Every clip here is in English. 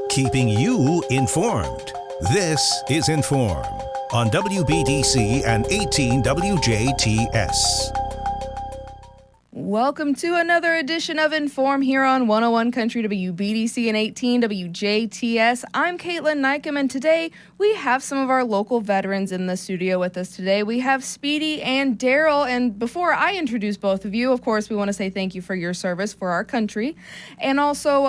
Keeping you informed. This is In.form on WBDC and 18 WJTS. Welcome to another edition of In.form here on 101 Country WBDC and 18 WJTS. I'm Kaitlyn Neukam, and today we have some of our local veterans in the studio with us today. We have Speedy and Daryl, and before I introduce both of you, of course, we want to say thank you for your service for our country. And also,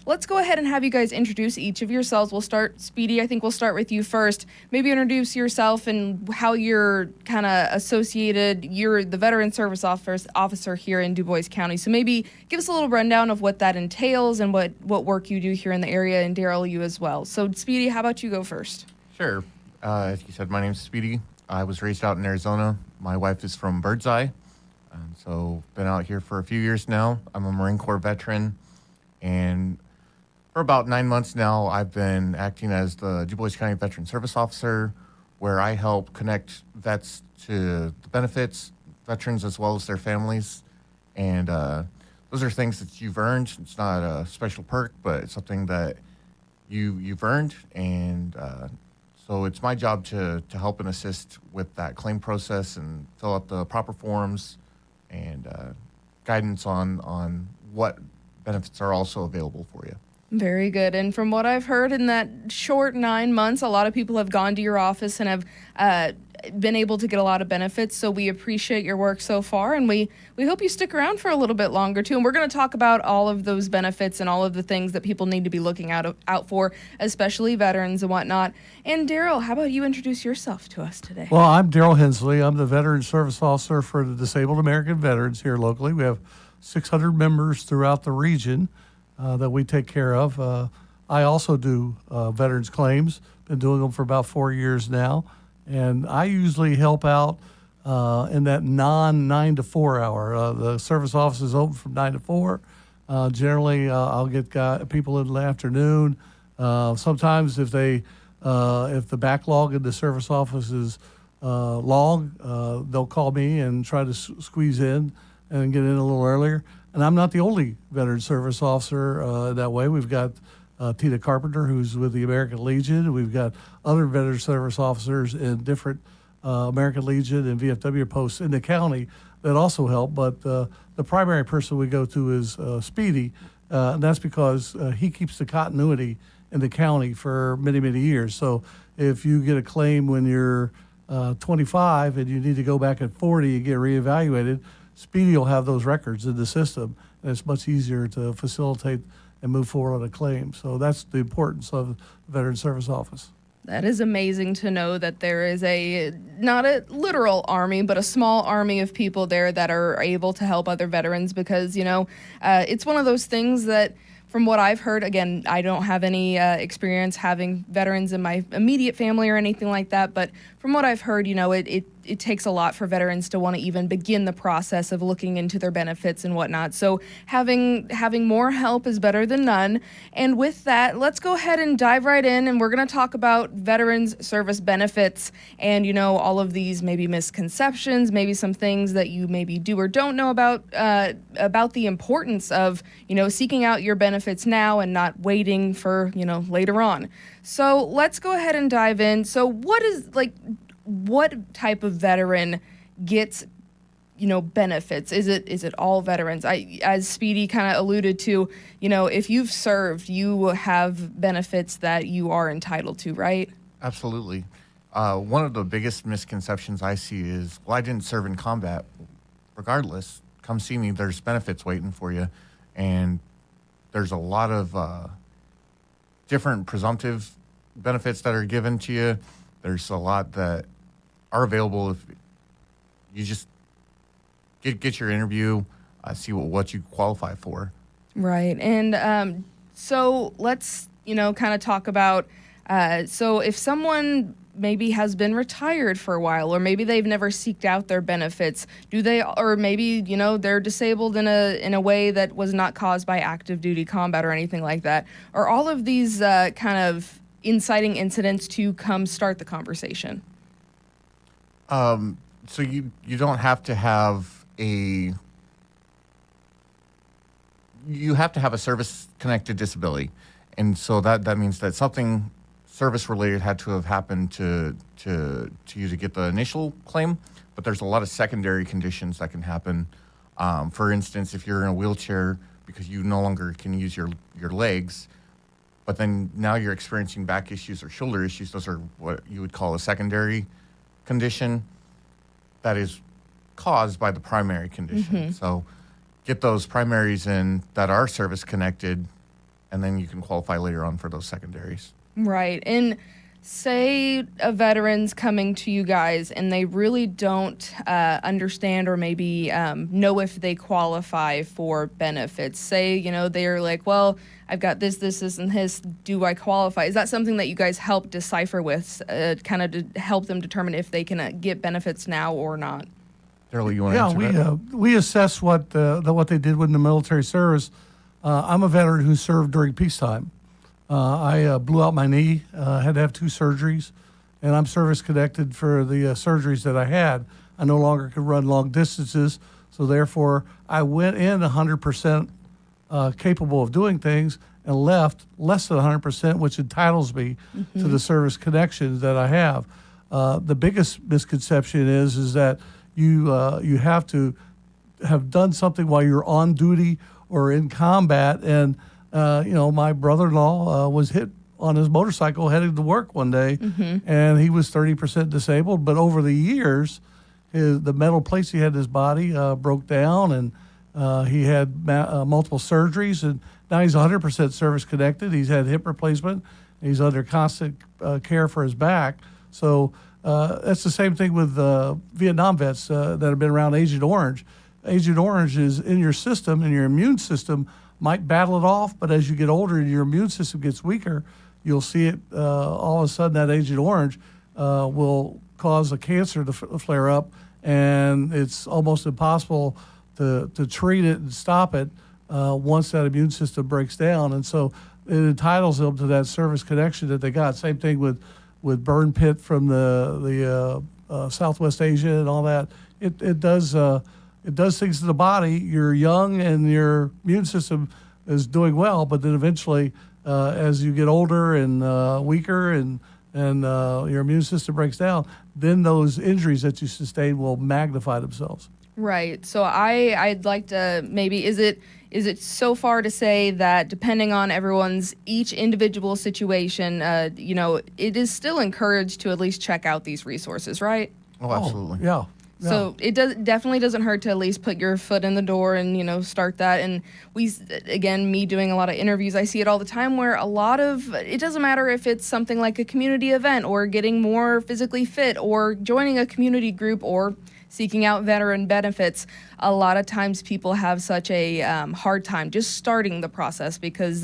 let's go ahead and have you guys introduce each of yourselves. We'll start, Speedy, I think we'll start with you first. Maybe introduce yourself and how you're kind of associated. You're the Veteran Service Officer here in Du Bois County. So maybe give us a little rundown of what that entails and what work you do here in the area, and Daryl, you as well. So Speedy, how about you go first? Sure. As you said, my name's Speedy. I was raised out in Arizona. My wife is from Birdseye. So been out here for a few years now. I'm a Marine Corps veteran. And for about 9 months now, I've been acting as the Du Bois County Veteran Service Officer, where I help connect vets to the benefits, veterans as well as their families. And those are things that you've earned. It's not a special perk, but it's something that you've earned. And so it's my job to help and assist with that claim process and fill out the proper forms and guidance on what benefits are also available for you. Very good. And from what I've heard in that short 9 months, a lot of people have gone to your office and have been able to get a lot of benefits. So we appreciate your work so far, and we hope you stick around for a little bit longer too. And we're going to talk about all of those benefits and all of the things that people need to be looking out for, especially veterans and whatnot. And Daryl, how about you introduce yourself to us today? Well, I'm Daryl Hensley. I'm the Veteran Service Officer for the Disabled American Veterans here locally. We have 600 members throughout the region that we take care of. I also do veterans claims. Been doing them for about 4 years now. And I usually help out in that non-9 to 4 hour. The service office is open from 9 to 4. Generally, I'll get people in the afternoon. Sometimes if the backlog in the service office is long, they'll call me and try to squeeze in and get in a little earlier. And I'm not the only veteran service officer that way. We've got Tina Carpenter, who's with the American Legion. We've got other veteran service officers in different American Legion and VFW posts in the county that also help. But the primary person we go to is Speedy, and that's because he keeps the continuity in the county for many, many years. So if you get a claim when you're 25 and you need to go back at 40 and get reevaluated, Speedy will have those records in the system, and it's much easier to facilitate and move forward on a claim. So that's the importance of the Veteran Service Office. That is amazing to know that there is not a literal army, but a small army of people there that are able to help other veterans because, it's one of those things that, from what I've heard, again, I don't have any experience having veterans in my immediate family or anything like that, but from what I've heard, it takes a lot for veterans to want to even begin the process of looking into their benefits and whatnot. So having more help is better than none. And with that, let's go ahead and dive right in, and we're going to talk about veterans service benefits and, all of these maybe misconceptions, maybe some things that you maybe do or don't know about the importance of, seeking out your benefits now and not waiting for, later on. So let's go ahead and dive in. So what type of veteran gets, benefits? Is it all veterans? As Speedy kind of alluded to, if you've served, you have benefits that you are entitled to, right? Absolutely. One of the biggest misconceptions I see is, well, I didn't serve in combat. Regardless, come see me. There's benefits waiting for you. And there's a lot of different presumptive benefits that are given to you. There's a lot that are available if you just get your interview, see what you qualify for. Right. And so let's, kind of talk about, so if someone maybe has been retired for a while, or maybe they've never seeked out their benefits, or maybe, they're disabled in a way that was not caused by active duty combat or anything like that, are all of these kind of inciting incidents to come start the conversation? So you don't have to have you have to have a service-connected disability. And so that means that something service related had to have happened to you to get the initial claim, but there's a lot of secondary conditions that can happen. For instance, if you're in a wheelchair because you no longer can use your legs, but then now you're experiencing back issues or shoulder issues, those are what you would call a secondary condition that is caused by the primary condition. So get those primaries in that are service connected, and then you can qualify later on for those secondaries. Right. And say a veteran's coming to you guys and they really don't understand or maybe know if they qualify for benefits. Say, you know, they're like, well, I've got this, and this. Do I qualify? Is that something that you guys help decipher with, kind of to help them determine if they can get benefits now or not? Daryl, you want to answer that? We assess what they did with the military service. I'm a veteran who served during peacetime. I blew out my knee, had to have 2 surgeries, and I'm service connected for the surgeries that I had. I no longer could run long distances, so therefore I went in 100% capable of doing things and left less than 100%, which entitles me to the service connections that I have. The biggest misconception is that you have to have done something while you're on duty or in combat. And my brother-in-law was hit on his motorcycle heading to work one day, and he was 30% disabled. But over the years, the metal plates he had in his body broke down, and he had multiple surgeries, and now he's 100% service connected. He's had hip replacement. He's under constant care for his back. So that's the same thing with Vietnam vets that have been around Agent Orange. Agent Orange is in your system, and your immune system might battle it off, but as you get older and your immune system gets weaker, you'll see it all of a sudden that Agent Orange will cause a cancer to flare up, and it's almost impossible to treat it and stop it once that immune system breaks down. And so it entitles them to that service connection that they got. Same thing with burn pit from the Southwest Asia and all that. It does things to the body. You're young and your immune system is doing well, but then eventually, as you get older and weaker and your immune system breaks down, then those injuries that you sustain will magnify themselves. Right. So I'd like to maybe, is it so far to say that depending on everyone's each individual situation, it is still encouraged to at least check out these resources, right? Oh, absolutely. Yeah. So it definitely doesn't hurt to at least put your foot in the door and, start that. And me doing a lot of interviews, I see it all the time where it doesn't matter if it's something like a community event or getting more physically fit or joining a community group or seeking out veteran benefits. A lot of times people have such a hard time just starting the process because,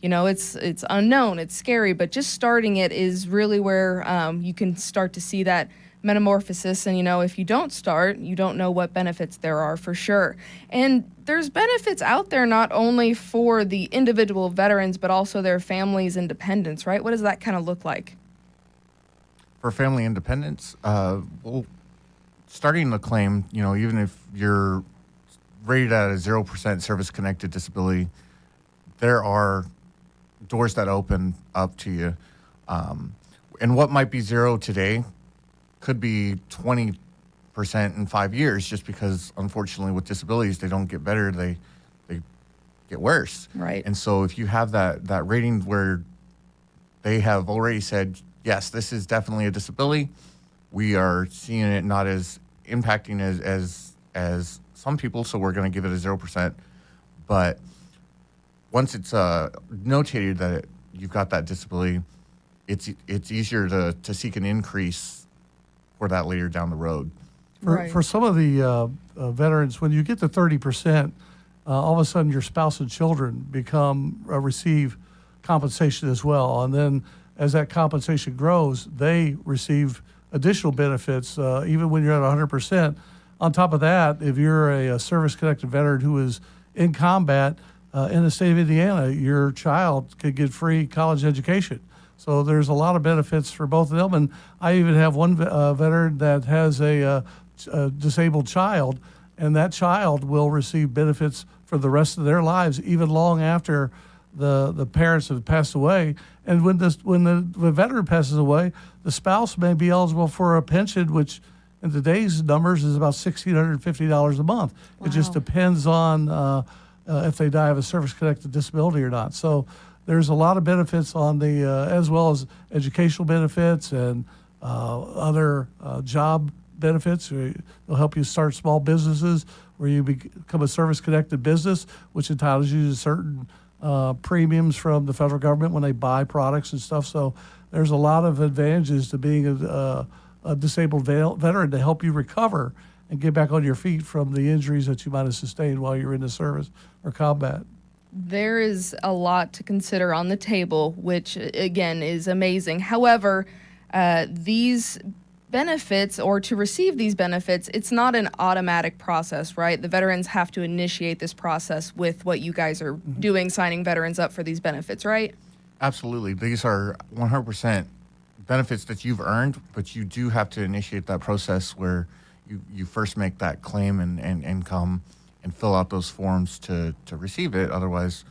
it's unknown, it's scary, but just starting it is really where you can start to see that metamorphosis. And, if you don't start, you don't know what benefits there are for sure. And there's benefits out there not only for the individual veterans, but also their families and dependents, right? What does that kind of look like? For family independence, starting the claim, even if you're rated at a 0% service-connected disability, there are doors that open up to you. And what might be 0 today could be 20% in 5 years, just because, unfortunately, with disabilities, they don't get better, they get worse. Right. And so if you have that rating where they have already said, yes, this is definitely a disability, we are seeing it not as impacting as some people, so we're going to give it a 0%. But once it's notated that you've got that disability, it's easier to seek an increase for that later down the road. For some of the veterans, when you get to 30%, all of a sudden your spouse and children receive compensation as well. And then as that compensation grows, they receive additional benefits, even when you're at 100%. On top of that, if you're a service-connected veteran who is in combat in the state of Indiana, your child could get free college education. So there's a lot of benefits for both of them. And I even have one veteran that has a disabled child, and that child will receive benefits for the rest of their lives, even long after the parents have passed away. And when the veteran passes away, the spouse may be eligible for a pension, which in today's numbers is about $1,650 a month. Wow. It just depends on if they die of a service-connected disability or not. So there's a lot of benefits on the, as well as educational benefits and other job benefits. They'll help you start small businesses where you become a service-connected business, which entitles you to certain premiums from the federal government when they buy products and stuff. So there's a lot of advantages to being a disabled veteran to help you recover and get back on your feet from the injuries that you might have sustained while you're in the service or combat. There is a lot to consider on the table, which again is amazing. However, these benefits, or to receive these benefits, it's not an automatic process, right? The veterans have to initiate this process with what you guys are doing, signing veterans up for these benefits, right? Absolutely. These are 100% benefits that you've earned, but you do have to initiate that process where you first make that claim and come and fill out those forms to receive it. Otherwise,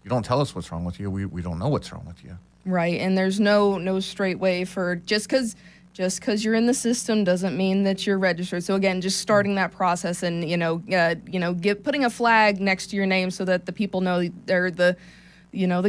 you don't tell us what's wrong with you. We don't know what's wrong with you. Right. And there's no straight way for just because you're in the system doesn't mean that you're registered. So again, just starting that process and putting a flag next to your name so that the people know, or the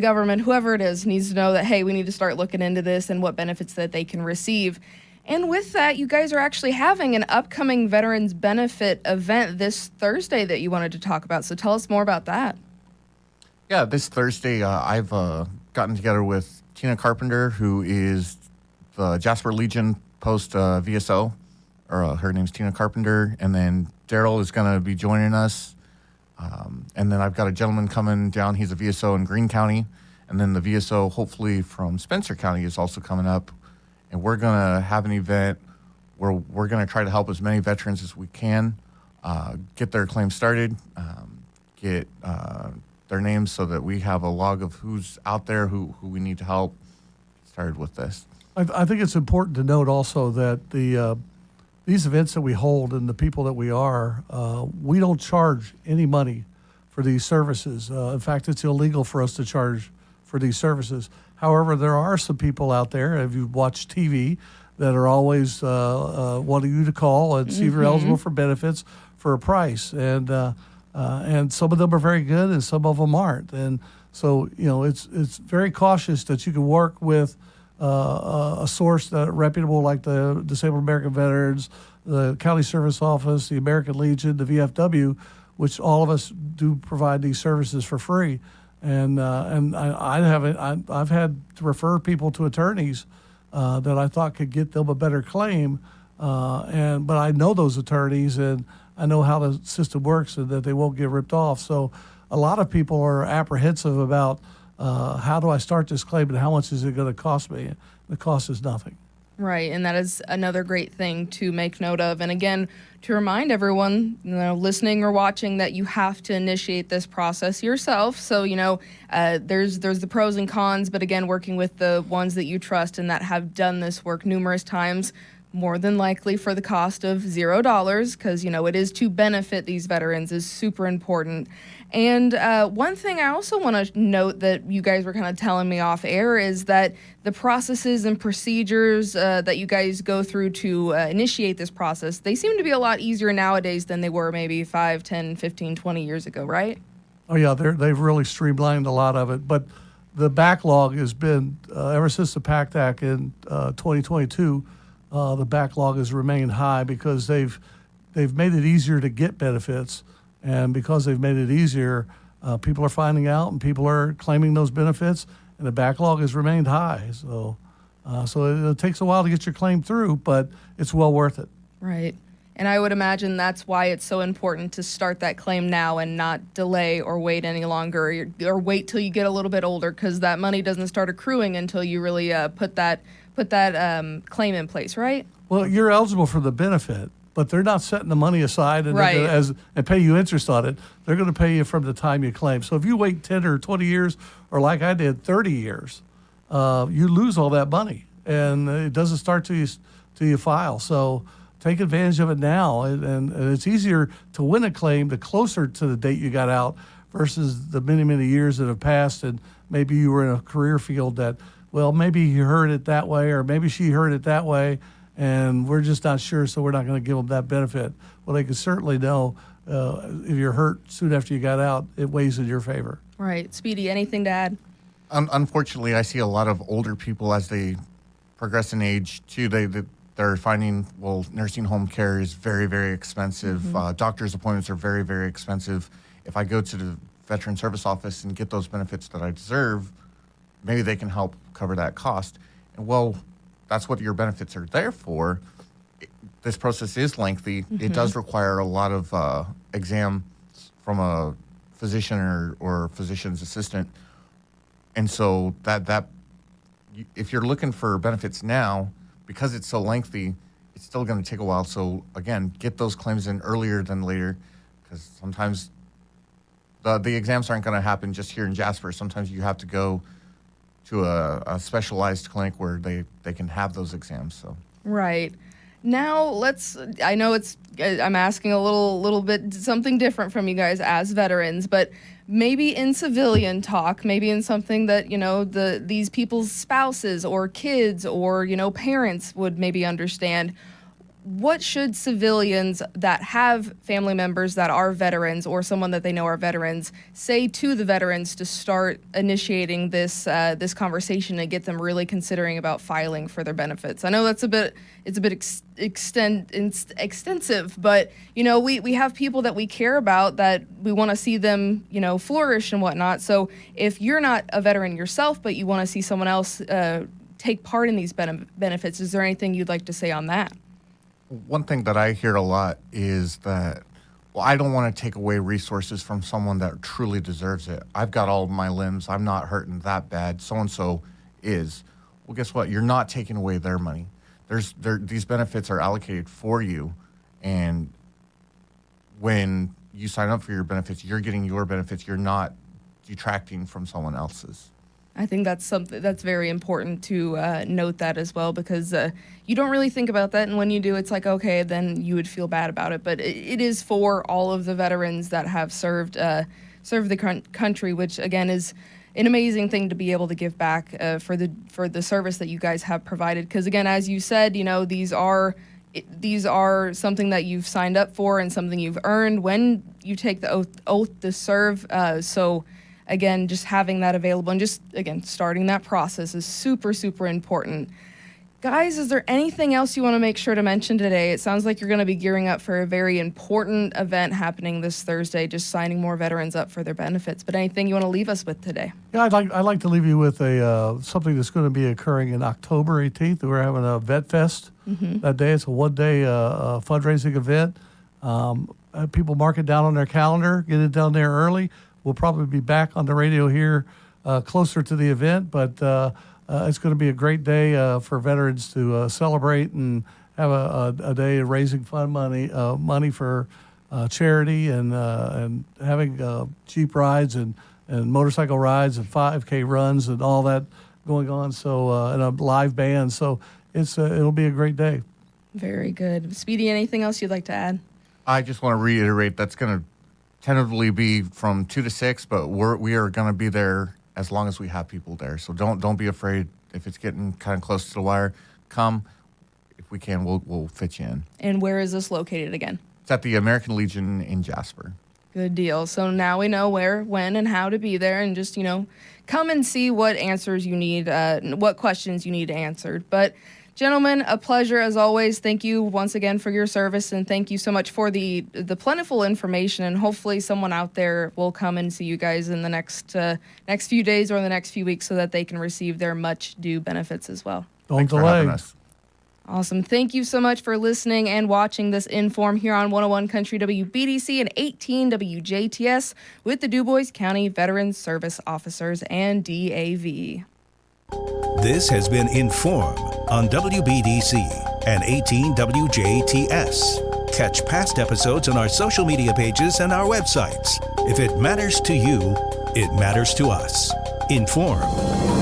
government, whoever it is, needs to know that, hey, we need to start looking into this and what benefits that they can receive. And with that, you guys are actually having an upcoming Veterans Benefit event this Thursday that you wanted to talk about. So tell us more about that. Yeah, this Thursday, I've gotten together with Tina Carpenter, who is the Jasper Legion post VSO, or her name's Tina Carpenter. And then Daryl is going to be joining us. And then I've got a gentleman coming down. He's a VSO in Greene County. And then the VSO, hopefully from Spencer County, is also coming up. And we're going to have an event where we're going to try to help as many veterans as we can get their claims started, get their names so that we have a log of who's out there, who we need to help started with this. I think it's important to note also that these events that we hold and the people that we are, we don't charge any money for these services. In fact, it's illegal for us to charge for these services. However, there are some people out there, if you watch TV, that are always wanting you to call and see if you're eligible for benefits for a price. And some of them are very good and some of them aren't. And so, it's very cautious that you can work with a source that reputable like the Disabled American Veterans, the County Service Office, the American Legion, the VFW, which all of us do provide these services for free. And I've had to refer people to attorneys that I thought could get them a better claim, but I know those attorneys and I know how the system works and that they won't get ripped off. So a lot of people are apprehensive about how do I start this claim and how much is it going to cost me? The cost is nothing. Right, and that is another great thing to make note of. And again, to remind everyone, listening or watching, that you have to initiate this process yourself. So, there's the pros and cons, but again, working with the ones that you trust and that have done this work numerous times, more than likely for the cost of $0, because, it is to benefit these veterans is super important. And one thing I also want to note that you guys were kind of telling me off air is that the processes and procedures that you guys go through to initiate this process, they seem to be a lot easier nowadays than they were maybe 5, 10, 15, 20 years ago, right? Oh, yeah, they've really streamlined a lot of it. But the backlog has been, ever since the PACT Act in 2022, the backlog has remained high because they've made it easier to get benefits. And because they've made it easier, people are finding out and people are claiming those benefits, and the backlog has remained high. So it takes a while to get your claim through, but it's well worth it. Right. And I would imagine that's why it's so important to start that claim now and not delay or wait any longer, or wait till you get a little bit older, because that money doesn't start accruing until you really put that claim in place, right? Well, you're eligible for the benefit, but they're not setting the money aside and, right, and pay you interest on it. They're going to pay you from the time you claim. So if you wait 10 or 20 years, or like I did, 30 years, you lose all that money, and it doesn't start till you file. So take advantage of it now, and it's easier to win a claim the closer to the date you got out versus the many, many years that have passed, and maybe you were in a career field that, well, maybe you heard it that way, or maybe she heard it that way, and we're just not sure, so we're not going to give them that benefit. Well, they can certainly know if you're hurt soon after you got out, it weighs in your favor. Right. Speedy, anything to add? Unfortunately, I see a lot of older people as they progress in age, too. They're finding, well, nursing home care is very, very expensive. Doctor's appointments are very, very expensive. If I go to the Veteran Service Office and get those benefits that I deserve, maybe they can help cover that cost. And, well, that's what your benefits are there for. This process is lengthy. It does require a lot of exams from a physician or physician's assistant. And so that if you're looking for benefits now, because it's so lengthy, it's still going to take a while. So, again, get those claims in earlier than later, because sometimes the exams aren't going to happen just here in Jasper. Sometimes you have to go to a specialized clinic where they can have those exams. So Right. Now I know I'm asking a little bit something different from you guys as veterans, but maybe in civilian talk, maybe in something that, these people's spouses or kids or, parents would maybe understand. What should civilians that have family members that are veterans or someone that they know are veterans say to the veterans to start initiating this conversation and get them really considering about filing for their benefits? I know it's a bit extensive, but we have people that we care about that we want to see them flourish and whatnot. So if you're not a veteran yourself, but you want to see someone else take part in these benefits, is there anything you'd like to say on that? one thing that I hear a lot is that, well, I don't want to take away resources from someone that truly deserves it. I've got all of my limbs. I'm not hurting that bad. So-and-so is. Well, guess what? You're not taking away their money. These benefits are allocated for you. And when you sign up for your benefits, you're getting your benefits. You're not detracting from someone else's. I think that's something that's very important to note that as well, because you don't really think about that, and when you do, it's like, okay, then you would feel bad about it. But it is for all of the veterans that have served the country, which again is an amazing thing to be able to give back for the service that you guys have provided. Because again, as you said, these are something that you've signed up for and something you've earned when you take the oath to serve. So again, just having that available and just, again, starting that process is super, super important. Guys, is there anything else you want to make sure to mention today? It sounds like you're going to be gearing up for a very important event happening this Thursday, just signing more veterans up for their benefits. But anything you want to leave us with today? Yeah, I'd like to leave you with something that's going to be occurring in October 18th. We're having a Vet Fest that day. It's a one-day fundraising event. People mark it down on their calendar, get it down there early. We'll probably be back on the radio here closer to the event, but it's going to be a great day for veterans to celebrate and have a day of raising money for charity and having Jeep rides and motorcycle rides and 5K runs and all that going on. So and a live band. So it'll be a great day. Very good. Speedy, anything else you'd like to add? I just want to reiterate that's going to tentatively be from 2 to 6, but we are going to be there as long as we have people there. So don't be afraid if it's getting kind of close to the wire. Come, if we can, we'll fit you in. And where is this located again? It's at the American Legion in Jasper. Good deal. So now we know where, when, and how to be there, and just come and see what answers you need, what questions you need answered. But gentlemen, a pleasure as always. Thank you once again for your service, and thank you so much for the plentiful information. And hopefully, someone out there will come and see you guys in the next few days or in the next few weeks, so that they can receive their much due benefits as well. Don't delay. Awesome. Thank you so much for listening and watching this In.form here on 101 Country WBDC and 18 WJTS with the DuBois County Veterans Service Officers and DAV. This has been In.form on WBDC and 18 WJTS. Catch past episodes on our social media pages and our websites. If it matters to you, it matters to us. In.form.